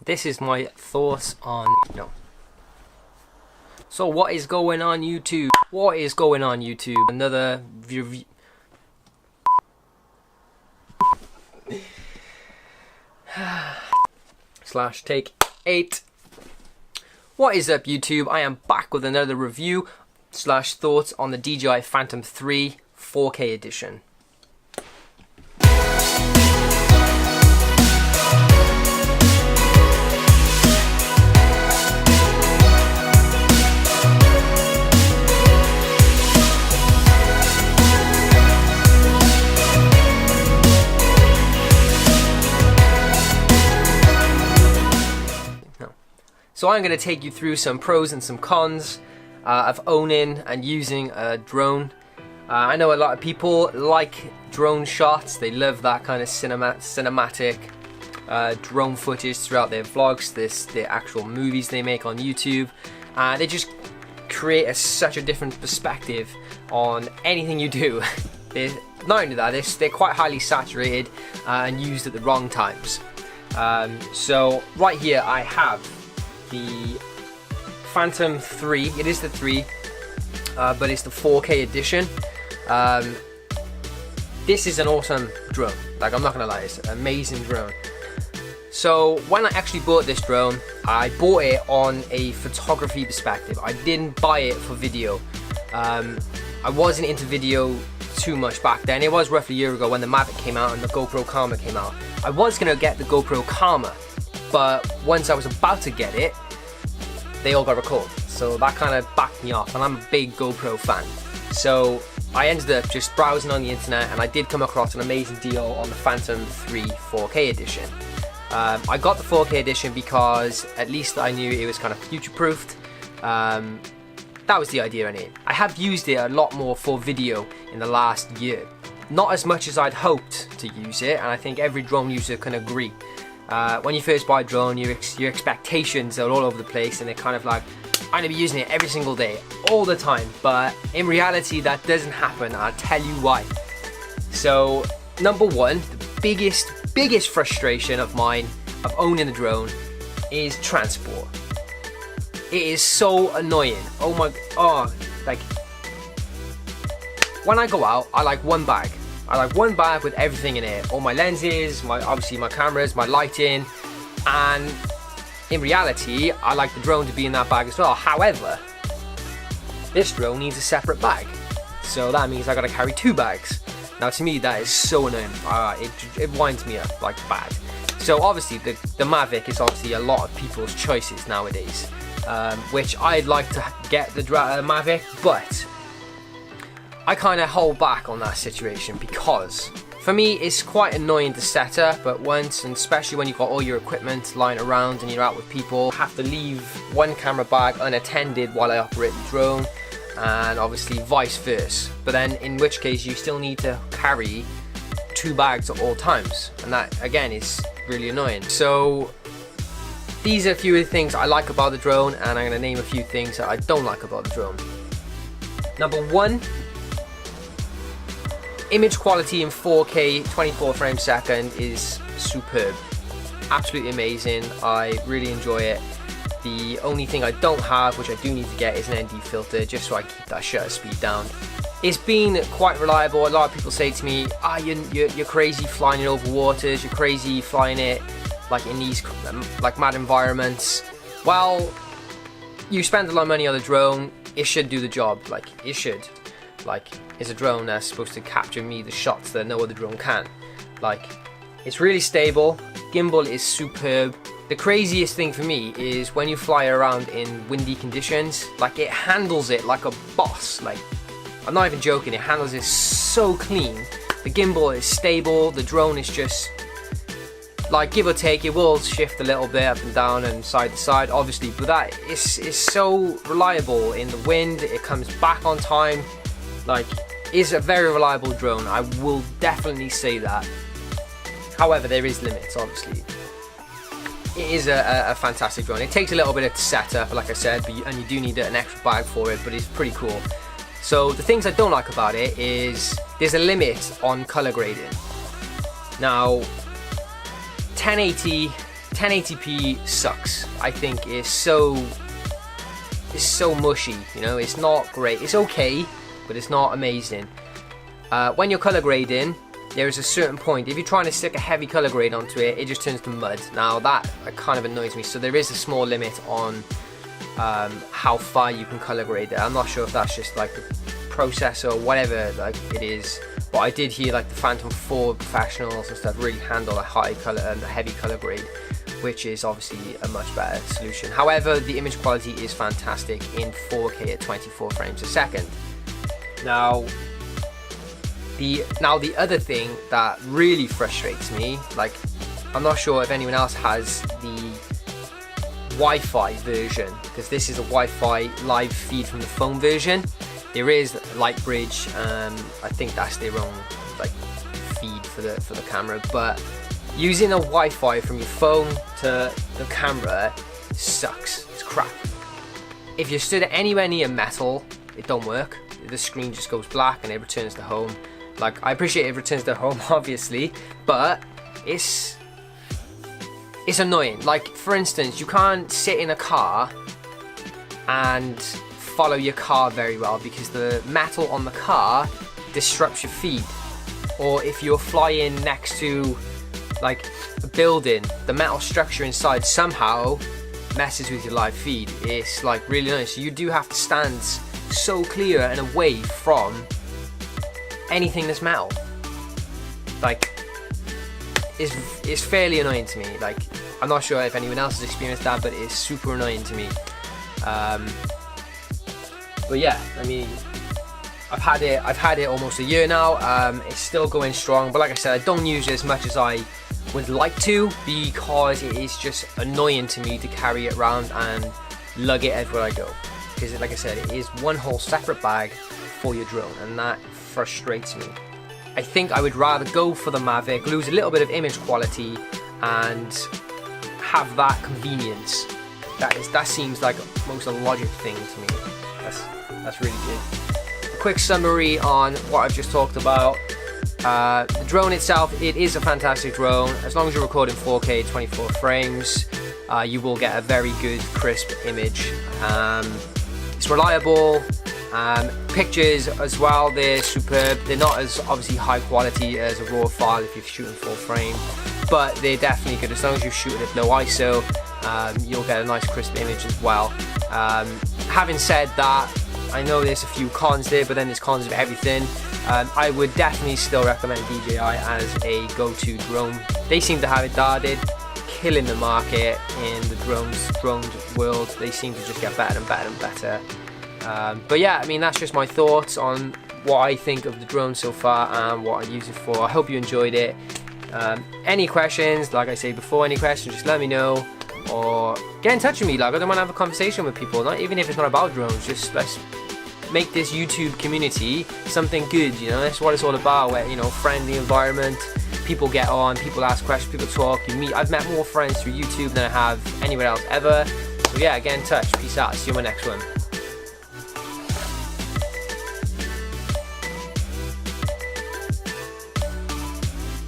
This is my thoughts on So what is going on YouTube? What is going on YouTube? Another review. Slash take 8. What is up YouTube? I am back with another review slash thoughts on the DJI Phantom 3 4K edition. So I'm going to take you through some pros and some cons of owning and using a drone. I know a lot of people like drone shots. They love that kind of cinematic drone footage throughout their vlogs, the actual movies they make on YouTube. They just create such a different perspective on anything you do. Not only that, they're quite highly saturated and used at the wrong times. So right here I have the Phantom 3. It is the 3, but it's the 4K edition. This is an awesome drone. Like, I'm not gonna lie, it's an amazing drone. So when I actually bought this drone, I bought it on a photography perspective. I didn't buy it for video. I wasn't into video too much back then. It was roughly a year ago when the Mavic came out and the GoPro Karma came out. I was gonna get the GoPro Karma, but once I was about to get it, they all got recalled. So that kind of backed me off, and I'm a big GoPro fan. So I ended up just browsing on the internet, and I did come across an amazing deal on the Phantom 3 4K edition. I got the 4K edition because at least I knew it was kind of future-proofed. That was the idea in it. I have used it a lot more for video in the last year. Not as much as I'd hoped to use it, and I think every drone user can agree. When you first buy a drone, your expectations are all over the place, and they're kind of like, I'm gonna be using it every single day, all the time. But in reality, that doesn't happen. I'll tell you why. So, number one, the biggest frustration of mine of owning a drone is transport. It is so annoying. Like, when I go out, I like one bag. I like one bag with everything in it. All my lenses, obviously my cameras, my lighting, and in reality, I like the drone to be in that bag as well. However, this drone needs a separate bag. So that means I gotta carry 2 bags. Now to me, that is so annoying. It winds me up like bad. So obviously the Mavic is obviously a lot of people's choices nowadays, which I'd like to get the Mavic, but I kind of hold back on that situation because for me it's quite annoying to set up at once, and especially when you've got all your equipment lying around and you're out with people. I have to leave one camera bag unattended while I operate the drone, and obviously vice versa. But then in which case you still need to carry 2 bags at all times, and that again is really annoying. So these are a few of the things I like about the drone, and I'm going to name a few things that I don't like about the drone. Number 1, image quality in 4K 24 frames a second is superb. Absolutely amazing. I really enjoy it. The only thing I don't have, which I do need to get, is an ND filter, just so I keep that shutter speed down. It's been quite reliable. A lot of people say to me, you're crazy flying it over waters, you're crazy flying it like in these like mad environments. Well, you spend a lot of money on the drone, it should do the job. Like, it should. Like, it's a drone that's supposed to capture me the shots that no other drone can. Like, it's really stable. Gimbal is superb. The craziest thing for me is when you fly around in windy conditions, like, it handles it like a boss. Like, I'm not even joking, it handles it so clean. The gimbal is stable, the drone is just, like, give or take, it will shift a little bit up and down and side to side, obviously, but that is so reliable in the wind. It comes back on time. Like, it's a very reliable drone, I will definitely say that. However, there is limits, obviously. It is a fantastic drone. It takes a little bit to set up, like I said, and you do need an extra bag for it, but it's pretty cool. So the things I don't like about it is there's a limit on color grading. Now, 1080 1080p sucks. I think it's so mushy, you know, it's not great. It's okay, but it's not amazing. When you're color grading, there is a certain point, if you're trying to stick a heavy color grade onto it, it just turns to mud. Now that kind of annoys me, so there is a small limit on how far you can color grade it. I'm not sure if that's just like the processor or whatever like it is, but I did hear like the Phantom 4 professionals and stuff really handle a high color and a heavy color grade, which is obviously a much better solution. However, the image quality is fantastic in 4K at 24 frames a second. Now the other thing that really frustrates me, like, I'm not sure if anyone else has the Wi-Fi version, because this is a Wi-Fi live feed from the phone version. There is Lightbridge, I think that's their own like feed for the camera, but using a Wi-Fi from your phone to the camera sucks. It's crap. If you're stood anywhere near metal, it don't work. The screen just goes black and it returns to home. Like, I appreciate it returns to home, obviously, but it's annoying. Like, for instance, you can't sit in a car and follow your car very well because the metal on the car disrupts your feed. Or if you're flying next to like a building, the metal structure inside somehow messes with your live feed. It's like really nice. You do have to stand so clear and away from anything that's metal. Like, it's fairly annoying to me. Like, I'm not sure if anyone else has experienced that, but it's super annoying to me. But yeah, I mean, I've had it almost a year now. It's still going strong, but like I said, I don't use it as much as I would like to because it is just annoying to me to carry it around and lug it everywhere I go. Because like I said, it is one whole separate bag for your drone, and that frustrates me. I think I would rather go for the Mavic, lose a little bit of image quality, and have that convenience. That seems like most a logic thing to me. That's really good. A quick summary on what I've just talked about. The drone itself, it is a fantastic drone. As long as you're recording 4K 24 frames, you will get a very good crisp image. It's reliable. Pictures as well, they're superb. They're not as obviously high quality as a raw file if you're shooting full frame, but they're definitely good. As long as you shoot it at low ISO, you'll get a nice crisp image as well. Having said that, I know there's a few cons there, but then there's cons of everything. I would definitely still recommend DJI as a go-to drone. They seem to have it darted, killing the market in the drones world. They seem to just get better and better and better. But yeah, I mean, that's just my thoughts on what I think of the drone so far and what I use it for. I hope you enjoyed it. Any questions, like I said before, any questions, just let me know, or get in touch with me. Like, I don't want to have a conversation with people, not even if it's not about drones. Just let's make this YouTube community something good, you know. That's what it's all about, where, you know, friendly environment, people get on, people ask questions, people talk, you meet. I've met more friends through YouTube than I have anywhere else ever. So yeah, get in touch. Peace out. See you in my next one.